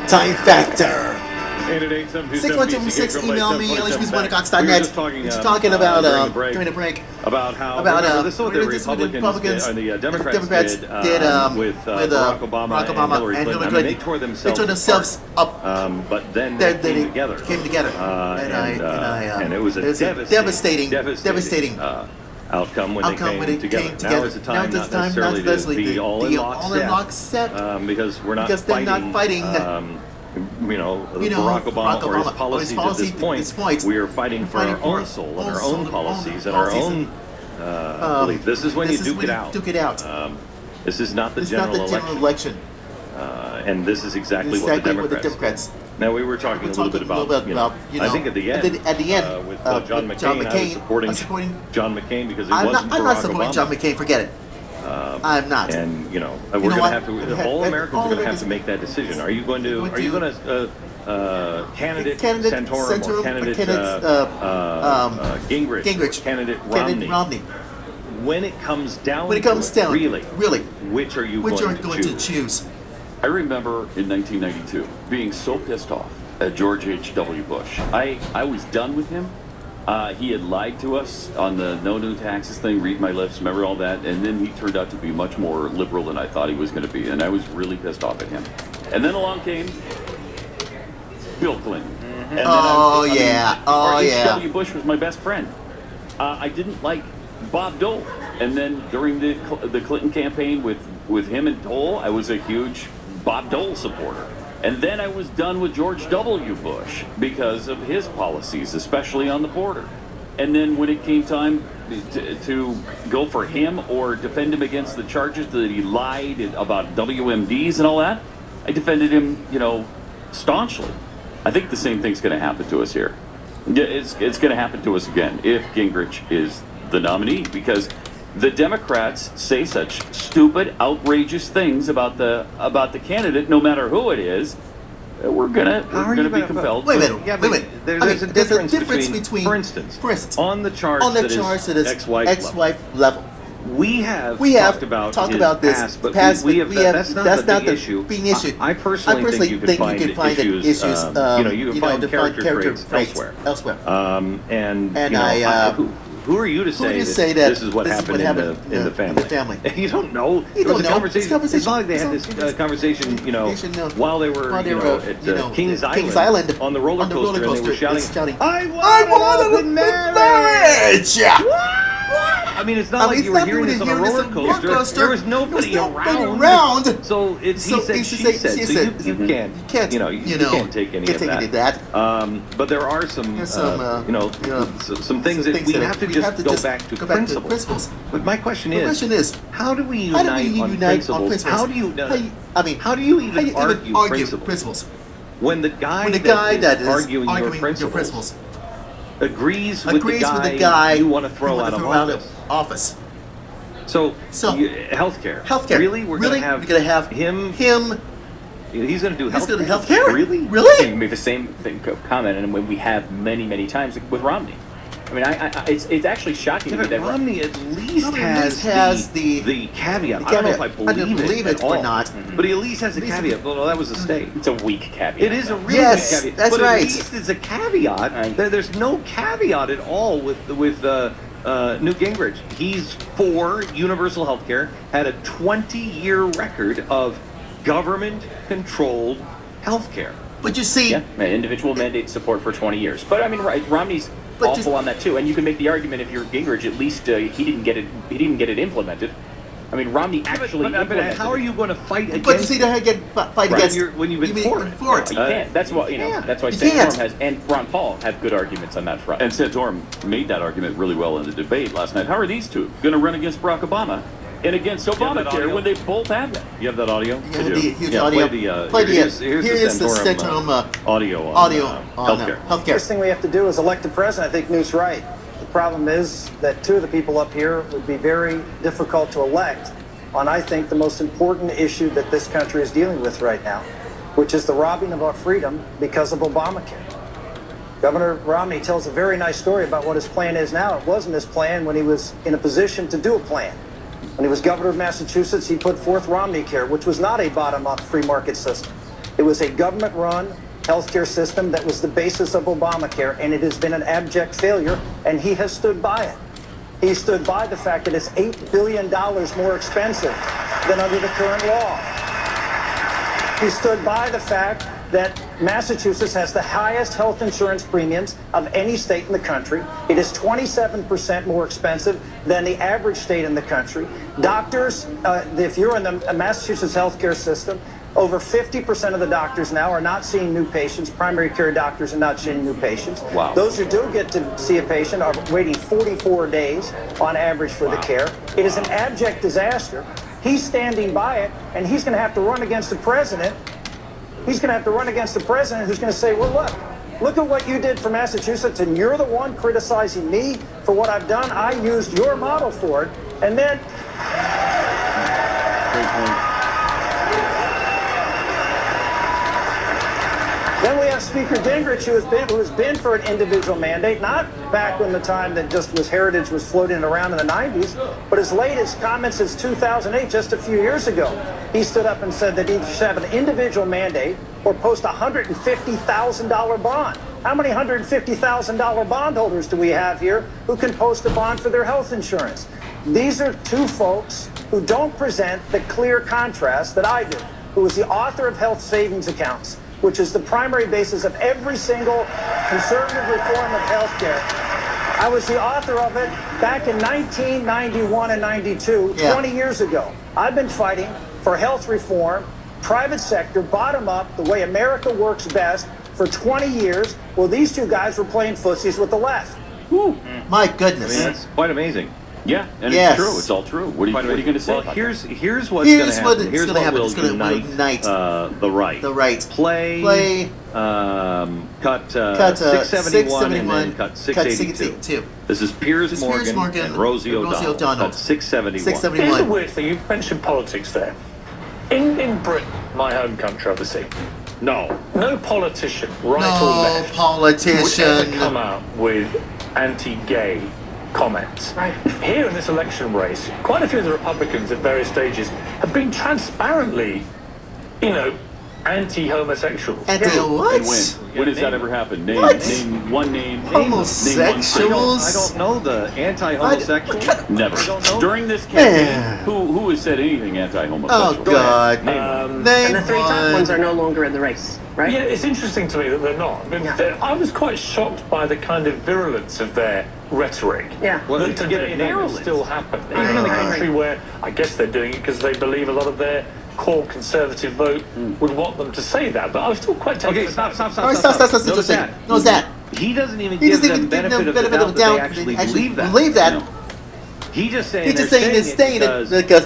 Time Factor. 61226, email me, LHMusicTime.net. Just talking about, during the break, about how this is what the Republicans and the Democrats did with Barack Obama and Hillary Clinton. I mean, they tore themselves up, but then they came together. And it was a devastating outcome when they came together. Now is the time not necessarily to be all in lockstep, because we're not fighting Barack Obama or his policies at this point. We are fighting for our own soul and our own policies and our own belief. This is when you duke it out. This is not the general election. And this is exactly what the Democrats. Now, we were talking a little bit about, I think at the end, with John McCain, I was supporting John McCain because it wasn't Barack Obama. I'm not supporting John McCain, forget it. I'm not. And we're going to have to. All Americans are going to have to make that decision. Are you going to? Candidate Santorum or candidate Gingrich, candidate Romney? When it comes down, really, which are you going to choose? I remember in 1992 being so pissed off at George H.W. Bush. I was done with him. He had lied to us on the no new taxes thing, read my lips, remember all that, and then he turned out to be much more liberal than I thought he was going to be, and I was really pissed off at him. And then along came Bill Clinton. And then H.W. Bush was my best friend. I didn't like Bob Dole. And then during the Clinton campaign with him and Dole, I was a huge Bob Dole supporter. And then I was done with George W. Bush because of his policies, especially on the border. And then when it came time to go for him or defend him against the charges that he lied about WMDs and all that, I defended him, staunchly. I think the same thing's going to happen to us here. It's going to happen to us again if Gingrich is the nominee, because the Democrats say such stupid, outrageous things about the candidate, no matter who it is. We're gonna be compelled. Wait a minute. There's a difference between, for instance, on the charge that is ex-wife level. We have talked about this past, but that's not the issue. I personally think you can find issues. You can find character traits elsewhere. Who are you to say that this is what happened in the family? You don't know. It was a conversation. It's not like they had this conversation, while they were, at Kings Island on the roller coaster, and they were shouting, "I want open marriage!" I mean, it's not like you were hearing this on a roller coaster. There was nobody around. So it's he said, she said. So you can't take any of that. But there are some things that we have to just go back to principles. But my question is, how do we unite on principles? How do you even argue principles when the guy that is arguing your principles agrees with the guy you want to throw out of office? So healthcare. Really? We're going to have him. He's going to do healthcare. Really? You can make the same comment, and we have many times with Romney. I mean, it's actually shocking to me that Romney at least has the caveat. I don't know if I believe it or not, but he at least has a caveat. Well, that was a state. It's a weak caveat. It is a really weak caveat. That's right. At least it's a caveat. There's no caveat at all with Newt Gingrich. He's for universal health care, had a 20-year record of government-controlled health care. But you see... individual mandate support for 20 years. But, I mean, Romney's awful on that, too. And you can make the argument if you're Gingrich, at least he didn't get it implemented. I mean, Romney actually but how are you going to fight against... But you see, fight against... When you've been for it. You can't. That's why Santorum and Ron Paul have good arguments on that front. And Santorum made that argument really well in the debate last night. How are these two going to run against Barack Obama and against Obamacare when they both have that? You have that audio? Huge audio. Here's the Santorum audio on healthcare. First thing we have to do is elect a president. I think Newt's right. The problem is that two of the people up here would be very difficult to elect on, I think, the most important issue that this country is dealing with right now, which is the robbing of our freedom because of Obamacare. Governor Romney tells a very nice story about what his plan is now. It wasn't his plan when he was in a position to do a plan. When he was governor of Massachusetts, he put forth Romney Care, which was not a bottom-up free market system. It was a government-run healthcare system that was the basis of Obamacare, and it has been an abject failure, and he has stood by it. He stood by the fact that it's $8 billion more expensive than under the current law. He stood by the fact that Massachusetts has the highest health insurance premiums of any state in the country. It is 27% more expensive than the average state in the country. Doctors, if you're in the Massachusetts healthcare system, over 50% of the doctors now are not seeing new patients. Primary care doctors are not seeing new patients. Wow. Those who do get to see a patient are waiting 44 days on average for the care. It is an abject disaster. He's standing by it, and he's going to have to run against the president. He's going to have to run against the president who's going to say, well, look at what you did for Massachusetts, and you're the one criticizing me for what I've done. I used your model for it. And then... Great point. Then we have Speaker Gingrich, who has been for an individual mandate, not back when the time that just was heritage was floating around in the 90s, but as late as comments as 2008, just a few years ago. He stood up and said that he should have an individual mandate or post a $150,000 bond. How many $150,000 bondholders do we have here who can post a bond for their health insurance? These are two folks who don't present the clear contrast that I do, who was the author of Health Savings Accounts, which is the primary basis of every single conservative reform of healthcare. I was the author of it back in 1991 and 92, 20 years ago. I've been fighting for health reform, private sector, bottom up, the way America works best for 20 years. Well, these two guys were playing footsies with the left. Woo. My goodness. I mean, that's quite amazing. Yeah, and it's true. It's all true. What are you going to say? Well, here's what's going to happen. Here's what will unite the right. The right. Play. Cut 671 and then cut 682. This is Piers Morgan and Rosie O'Donnell. Cut 671. Here's the weird thing. You mentioned politics there. In Britain, my home country, obviously, no politician, right or left, would ever come out with anti-gay comments. Right. Here in this election race, quite a few of the Republicans at various stages have been transparently, anti-homosexuals. Anti-what? When has that ever happened? Name one name. Homosexuals? I don't know the anti-homosexual. Never. During this campaign, who has said anything anti-homosexual? Oh, God. Name and the three top ones are no longer in the race, right? Yeah, it's interesting to me that they're not. I was quite shocked by the kind of virulence of their rhetoric. Yeah. Well, that today that will still happen. Even in a country where I guess they're doing it because they believe a lot of their core conservative vote would want them to say that, but I was still quite taken. Okay, stop. Stop. Notice that. He doesn't even give them benefit of the doubt that they actually believe that. He's just saying because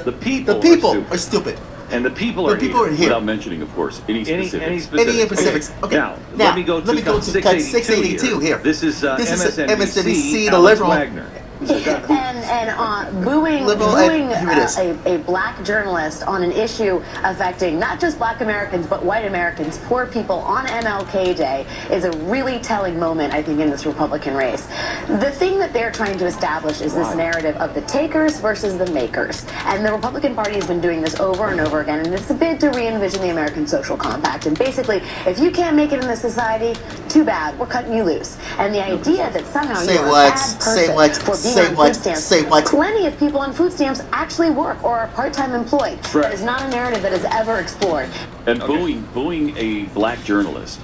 the people are stupid. And the people are here. Without mentioning, of course, any specifics. Any specifics. Okay. Now, let me go to 682 here. This is MSNBC, the Alex liberal. Wagner. And booing a black journalist on an issue affecting not just black Americans but white Americans, poor people on MLK Day is a really telling moment, I think, in this Republican race. The thing that they're trying to establish is this narrative of the takers versus the makers. And the Republican Party has been doing this over and over again, and it's a bid to re-envision the American social compact. And basically, if you can't make it in this society, too bad, we're cutting you loose. And the idea that somehow you're a bad person for being on food stamps. Plenty of people on food stamps actually work or are part-time employed. Right. That is not a narrative that is ever explored. And booing a black journalist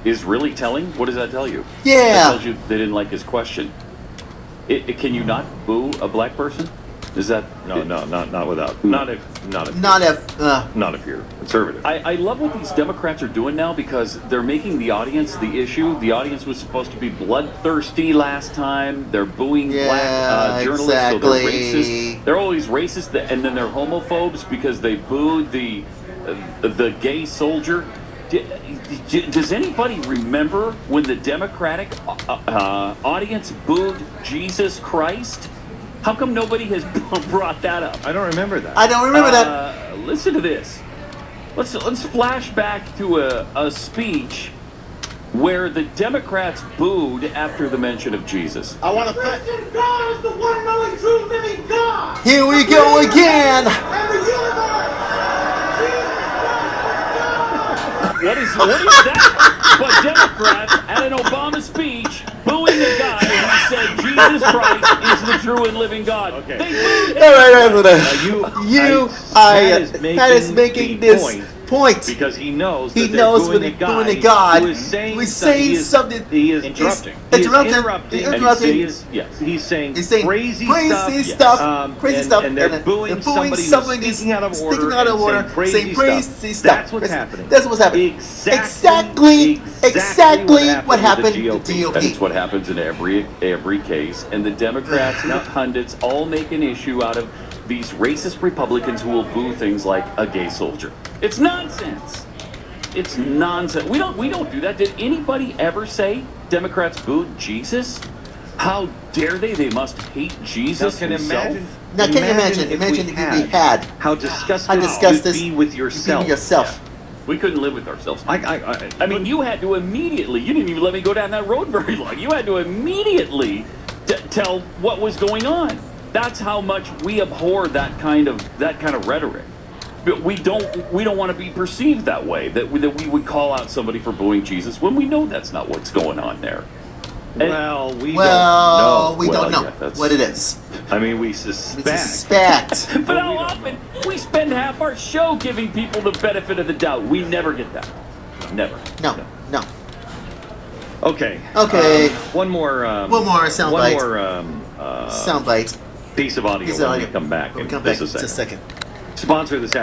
is really telling. What does that tell you? Yeah. That tells you they didn't like his question. Can you not boo a black person? Is that not without not if you're conservative. I love what these Democrats are doing now because they're making the audience the issue. The audience was supposed to be bloodthirsty last time. They're booing black journalists, so they're racist. They're always racist, and then they're homophobes because they booed the gay soldier. Does anybody remember when the Democratic audience booed Jesus Christ? How come nobody has brought that up? I don't remember that. that. Listen to this. Let's flash back to a speech where the Democrats booed after the mention of Jesus. I want to thank God is the one and only true living God. Here we go again. And the universe. What that? But Democrats at an Obama speech booing a guy who said Jesus Christ is the true and living God. Okay. They booed him. Pat is making this point because he knows when they're booing a God who is saying something. He is interrupting. He's saying crazy stuff. And they're booing somebody who's speaking out of order, saying crazy stuff. That's what's happening. That's what's happening. Exactly what happened to GOP. That's what happens in every case. And the Democrats and the pundits all make an issue out of these racist Republicans who will boo things like a gay soldier. It's nonsense. It's nonsense. We don't do that. Did anybody ever say Democrats booed Jesus? How dare they? They must hate Jesus himself. Now, can you imagine? Imagine if we had how disgusting it would be with yourself. Yeah. We couldn't live with ourselves. I mean, you had to immediately. You didn't even let me go down that road very long. You had to immediately tell what was going on. That's how much we abhor that kind of rhetoric. But we don't want to be perceived that way. That we would call out somebody for booing Jesus when we know that's not what's going on there. And we don't know what it is. I mean, we suspect. But how often we spend half our show giving people the benefit of the doubt? We never get that. Never. No. Okay. One more soundbite. Soundbite. Piece of audio when we come back. We'll come back in just a second. Sponsor this